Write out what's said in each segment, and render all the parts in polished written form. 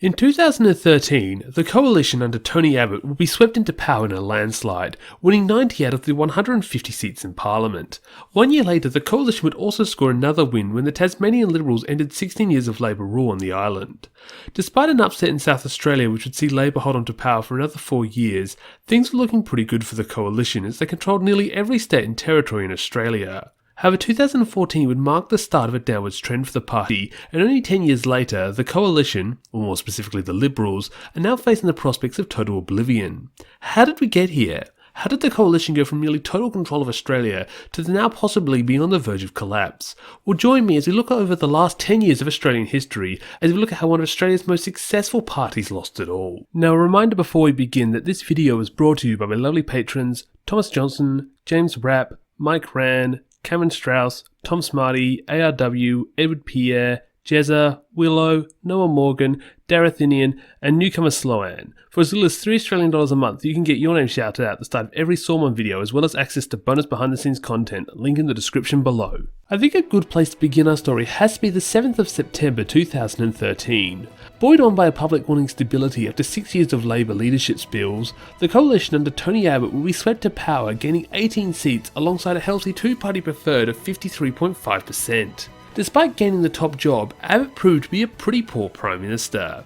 In 2013, the coalition under Tony Abbott would be swept into power in a landslide, winning 90 out of the 150 seats in Parliament. 1 year later, the coalition would also score another win when the Tasmanian Liberals ended 16 years of Labor rule on the island. Despite an upset in South Australia which would see Labor hold on to power for another 4 years, things were looking pretty good for the coalition as they controlled nearly every state and territory in Australia. However, 2014 would mark the start of a downwards trend for the party, and only 10 years later, the coalition, or more specifically the Liberals, are now facing the prospects of total oblivion. How did we get here? How did the coalition go from nearly total control of Australia to now possibly being on the verge of collapse? Well, join me as we look over the last 10 years of Australian history, as we look at how one of Australia's most successful parties lost it all. Now, a reminder before we begin that this video is brought to you by my lovely patrons Thomas Johnson, James Rapp, Mike Ran, Cameron Strauss, Tom Smarty, ARW, Edward Pierre, Jezza, Willow, Noah Morgan, Darathinian, and newcomer Sloan. For as little as $3 a month, you can get your name shouted out at the start of every Sawmon video, as well as access to bonus behind the scenes content, link in the description below. I think a good place to begin our story has to be the 7th of September 2013. Buoyed on by a public wanting stability after 6 years of Labor leadership spills, the coalition under Tony Abbott will be swept to power, gaining 18 seats alongside a healthy two-party preferred of 53.5%. Despite gaining the top job, Abbott proved to be a pretty poor Prime Minister.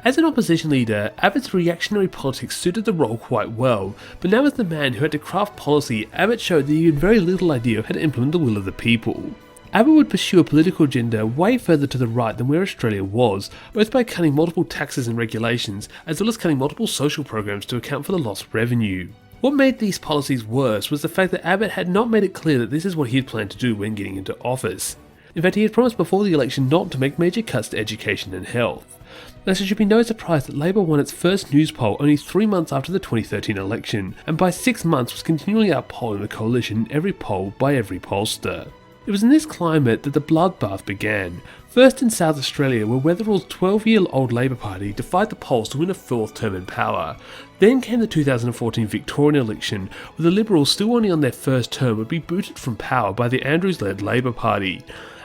As an opposition leader, Abbott's reactionary politics suited the role quite well, but now as the man who had to craft policy, Abbott showed that he had very little idea of how to implement the will of the people. Abbott would pursue a political agenda way further to the right than where Australia was, both by cutting multiple taxes and regulations, as well as cutting multiple social programs to account for the lost revenue. What made these policies worse was the fact that Abbott had not made it clear that this is what he had planned to do when getting into office. In fact, he had promised before the election not to make major cuts to education and health. Thus, it should be no surprise that Labor won its first news poll only 3 months after the 2013 election, and by 6 months was continually outpolling the coalition in every poll by every pollster. It was in this climate that the bloodbath began, first in South Australia where Weatherall's 12-year-old Labor Party defied the polls to win a 4th term in power. Then came the 2014 Victorian election, where the Liberals, still only on their first term, would be booted from power by the Andrews-led Labor Party.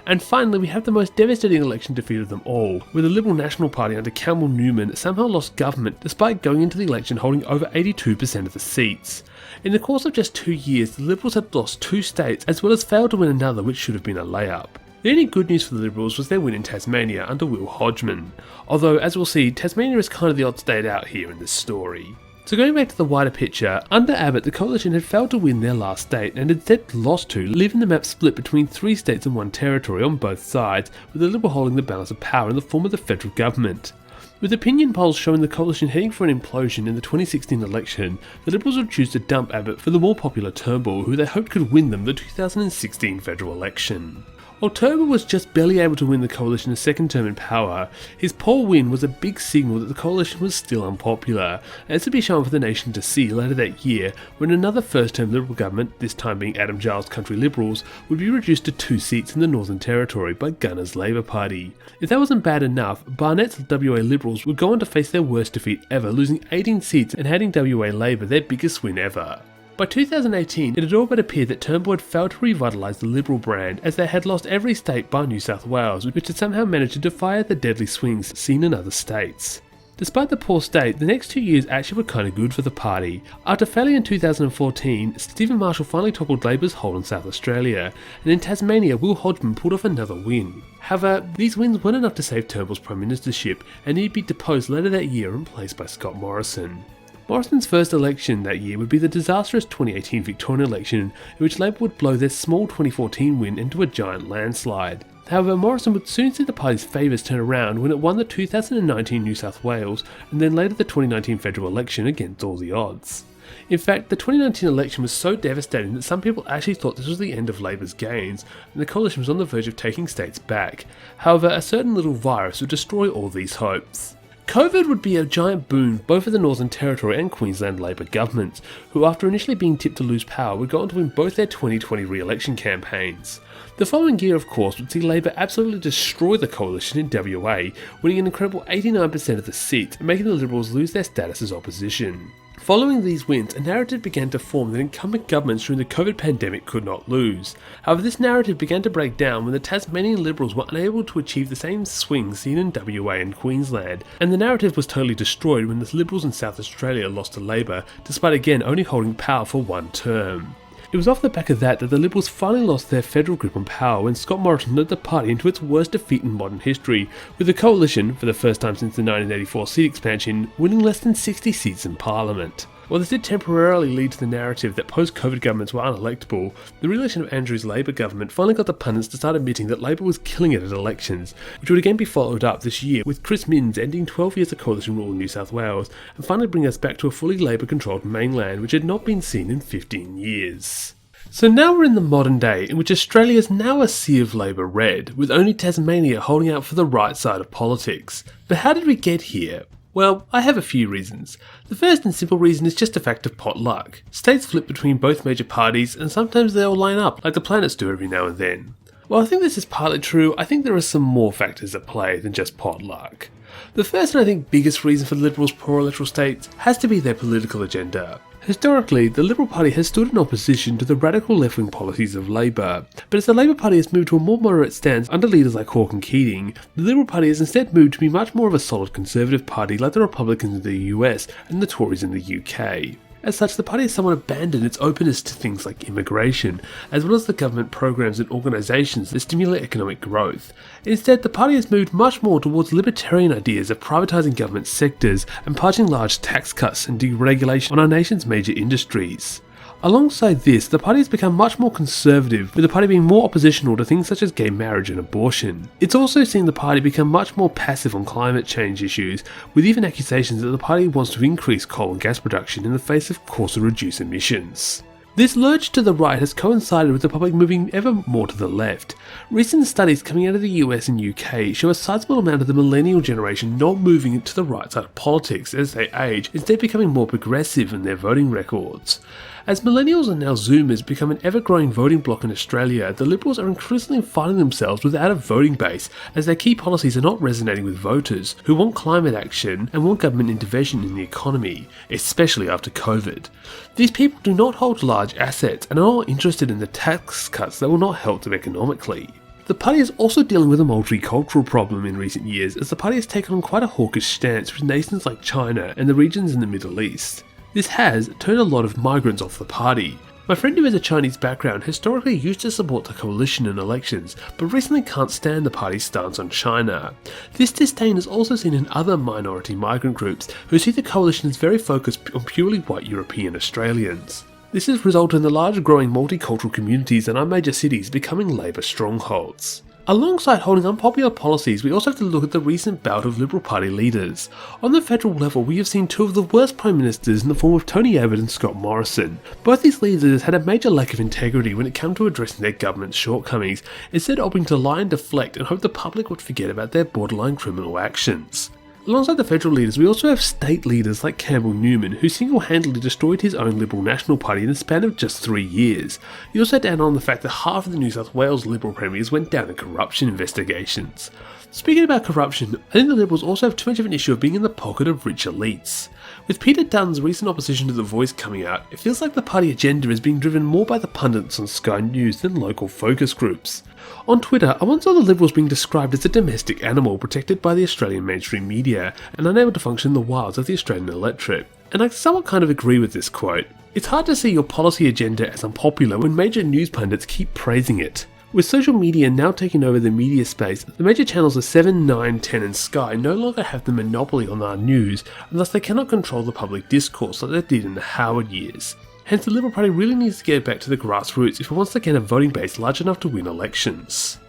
And finally, we have the most devastating election defeat of them all, where the Liberal National Party under Campbell Newman somehow lost government despite going into the election holding over 82% of the seats. In the course of just 2 years, the Liberals had lost 2 states as well as failed to win another which should have been a layup. The only good news for the Liberals was their win in Tasmania under Will Hodgman, although as we'll see, Tasmania is kind of the odd state out here in this story. So going back to the wider picture, under Abbott the coalition had failed to win their last state and instead lost 2, leaving the map split between 3 states and 1 territory on both sides, with the Liberal holding the balance of power in the form of the federal government. With opinion polls showing the coalition heading for an implosion in the 2016 election, the Liberals would choose to dump Abbott for the more popular Turnbull, who they hoped could win them the 2016 federal election. While Turnbull was just barely able to win the coalition a 2nd term in power, his poll win was a big signal that the coalition was still unpopular, as to be shown for the nation to see later that year when another first term Liberal government, this time being Adam Giles' Country Liberals, would be reduced to 2 seats in the Northern Territory by Gunner's Labor Party. If that wasn't bad enough, Barnett's WA Liberals would go on to face their worst defeat ever, losing 18 seats and handing WA Labor their biggest win ever. By 2018, it had all but appeared that Turnbull had failed to revitalise the Liberal brand, as they had lost every state bar New South Wales, which had somehow managed to defy the deadly swings seen in other states. Despite the poor state, the next 2 years actually were kinda good for the party. After failing in 2014, Stephen Marshall finally toppled Labor's hold on South Australia, and in Tasmania Will Hodgman pulled off another win. However, these wins weren't enough to save Turnbull's prime ministership, and he'd be deposed later that year and replaced by Scott Morrison. Morrison's first election that year would be the disastrous 2018 Victorian election, in which Labor would blow their small 2014 win into a giant landslide. However, Morrison would soon see the party's favours turn around when it won the 2019 New South Wales and then later the 2019 federal election against all the odds. In fact, the 2019 election was so devastating that some people actually thought this was the end of Labor's gains, and the coalition was on the verge of taking states back. However, a certain little virus would destroy all these hopes. COVID would be a giant boon both for the Northern Territory and Queensland Labor governments, who after initially being tipped to lose power would go on to win both their 2020 re-election campaigns. The following year of course would see Labor absolutely destroy the coalition in WA, winning an incredible 89% of the seats and making the Liberals lose their status as opposition. Following these wins, a narrative began to form that incumbent governments during the COVID pandemic could not lose. However, this narrative began to break down when the Tasmanian Liberals were unable to achieve the same swings seen in WA and Queensland, and the narrative was totally destroyed when the Liberals in South Australia lost to Labor, despite again only holding power for one term. It was off the back of that the Liberals finally lost their federal grip on power when Scott Morrison led the party into its worst defeat in modern history, with the coalition, for the first time since the 1984 seat expansion, winning less than 60 seats in Parliament. While this did temporarily lead to the narrative that post-COVID governments were unelectable, the re-election of Andrew's Labor government finally got the pundits to start admitting that Labor was killing it at elections, which would again be followed up this year with Chris Minns ending 12 years of coalition rule in New South Wales and finally bringing us back to a fully Labor-controlled mainland which had not been seen in 15 years. So now we're in the modern day in which Australia is now a sea of Labor red, with only Tasmania holding out for the right side of politics. But how did we get here? Well, I have a few reasons. The first and simple reason is just a fact of pot luck. States flip between both major parties and sometimes they all line up like the planets do every now and then. While I think this is partly true, I think there are some more factors at play than just pot luck. The first and I think biggest reason for the Liberals' poor electoral states has to be their political agenda. Historically, the Liberal Party has stood in opposition to the radical left-wing policies of Labor, but as the Labor Party has moved to a more moderate stance under leaders like Hawke and Keating, the Liberal Party has instead moved to be much more of a solid conservative party like the Republicans in the US and the Tories in the UK. As such, the party has somewhat abandoned its openness to things like immigration, as well as the government programs and organisations that stimulate economic growth. Instead, the party has moved much more towards libertarian ideas of privatising government sectors and passing large tax cuts and deregulation on our nation's major industries. Alongside this, the party has become much more conservative, with the party being more oppositional to things such as gay marriage and abortion. It's also seen the party become much more passive on climate change issues, with even accusations that the party wants to increase coal and gas production in the face of calls to reduce emissions. This lurch to the right has coincided with the public moving ever more to the left. Recent studies coming out of the US and UK show a sizable amount of the millennial generation not moving to the right side of politics as they age, instead becoming more progressive in their voting records. As millennials and now Zoomers become an ever-growing voting bloc in Australia, the Liberals are increasingly finding themselves without a voting base as their key policies are not resonating with voters who want climate action and want government intervention in the economy, especially after COVID. These people do not hold large assets and are not interested in the tax cuts that will not help them economically. The party is also dealing with a multicultural problem in recent years as the party has taken on quite a hawkish stance with nations like China and the regions in the Middle East. This has turned a lot of migrants off the party. My friend who has a Chinese background historically used to support the coalition in elections, but recently can't stand the party's stance on China. This disdain is also seen in other minority migrant groups who see the coalition as very focused on purely white European Australians. This has resulted in the large growing multicultural communities in our major cities becoming Labor strongholds. Alongside holding unpopular policies, we also have to look at the recent bout of Liberal Party leaders. On the federal level, we have seen two of the worst Prime Ministers in the form of Tony Abbott and Scott Morrison. Both these leaders had a major lack of integrity when it came to addressing their government's shortcomings, instead opting to lie and deflect and hope the public would forget about their borderline criminal actions. Alongside the federal leaders, we also have state leaders like Campbell Newman, who single-handedly destroyed his own Liberal National Party in the span of just 3 years. He also down on the fact that half of the New South Wales Liberal premiers went down in corruption investigations. Speaking about corruption, I think the Liberals also have too much of an issue of being in the pocket of rich elites. With Peter Dunn's recent opposition to The Voice coming out, it feels like the party agenda is being driven more by the pundits on Sky News than local focus groups. On Twitter, I once saw the Liberals being described as a domestic animal protected by the Australian mainstream media and unable to function in the wilds of the Australian electorate, and I somewhat kind of agree with this quote. It's hard to see your policy agenda as unpopular when major news pundits keep praising it. With social media now taking over the media space, the major channels of 7, 9, 10 and Sky no longer have the monopoly on our news, and thus they cannot control the public discourse like they did in the Howard years. Hence the Liberal Party really needs to get back to the grassroots if it wants to gain a voting base large enough to win elections.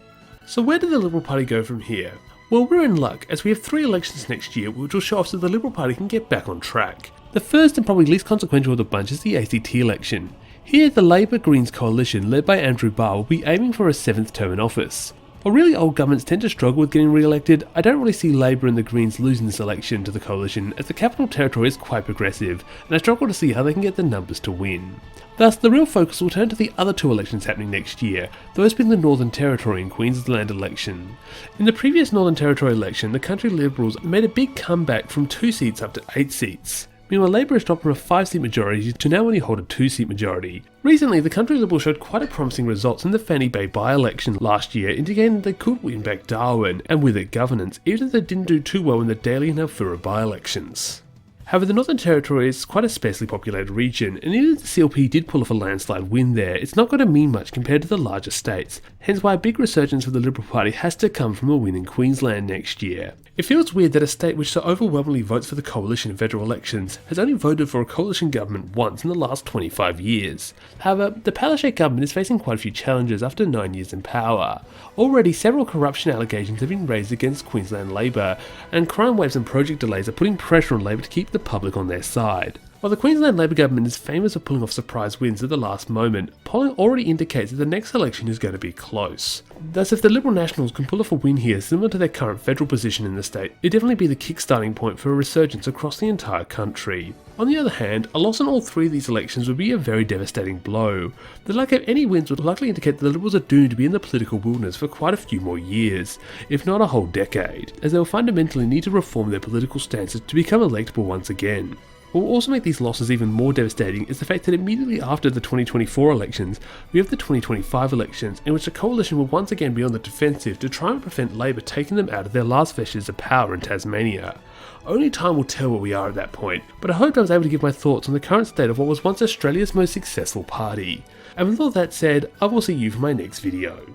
So where did the Liberal Party go from here? Well, we're in luck as we have 3 elections next year which will show us that the Liberal Party can get back on track. The first and probably least consequential of the bunch is the ACT election. Here, the Labor-Greens coalition, led by Andrew Barr, will be aiming for a 7th term in office. While really old governments tend to struggle with getting re-elected, I don't really see Labor and the Greens losing this election to the coalition, as the Capital Territory is quite progressive, and I struggle to see how they can get the numbers to win. Thus, the real focus will turn to the other 2 elections happening next year, those being the Northern Territory and Queensland election. In the previous Northern Territory election, the country Liberals made a big comeback from 2 seats up to 8 seats. Meanwhile, Labour has dropped from a 5-seat majority to now only hold a 2-seat majority. Recently, the country Liberals showed quite a promising results in the Fanny Bay by-election last year, indicating that they could win back Darwin, and with it governance, even if they didn't do too well in the Daly and Alfura by-elections. However, the Northern Territory is quite a sparsely populated region, and even if the CLP did pull off a landslide win there, it's not going to mean much compared to the larger states, hence why a big resurgence for the Liberal Party has to come from a win in Queensland next year. It feels weird that a state which so overwhelmingly votes for the coalition in federal elections has only voted for a coalition government once in the last 25 years. However, the Palaszczuk government is facing quite a few challenges after 9 years in power. Already, several corruption allegations have been raised against Queensland Labor, and crime waves and project delays are putting pressure on Labor to keep the public on their side. While the Queensland Labor government is famous for pulling off surprise wins at the last moment, polling already indicates that the next election is going to be close. Thus, if the Liberal Nationals can pull off a win here similar to their current federal position in the state, it'd definitely be the kick-starting point for a resurgence across the entire country. On the other hand, a loss in all 3 of these elections would be a very devastating blow. The lack of any wins would likely indicate that the Liberals are doomed to be in the political wilderness for quite a few more years, if not a whole decade, as they will fundamentally need to reform their political stances to become electable once again. What will also make these losses even more devastating is the fact that immediately after the 2024 elections, we have the 2025 elections, in which the coalition will once again be on the defensive to try and prevent Labor taking them out of their last vestiges of power in Tasmania. Only time will tell where we are at that point, but I hope I was able to give my thoughts on the current state of what was once Australia's most successful party. And with all that said, I will see you for my next video.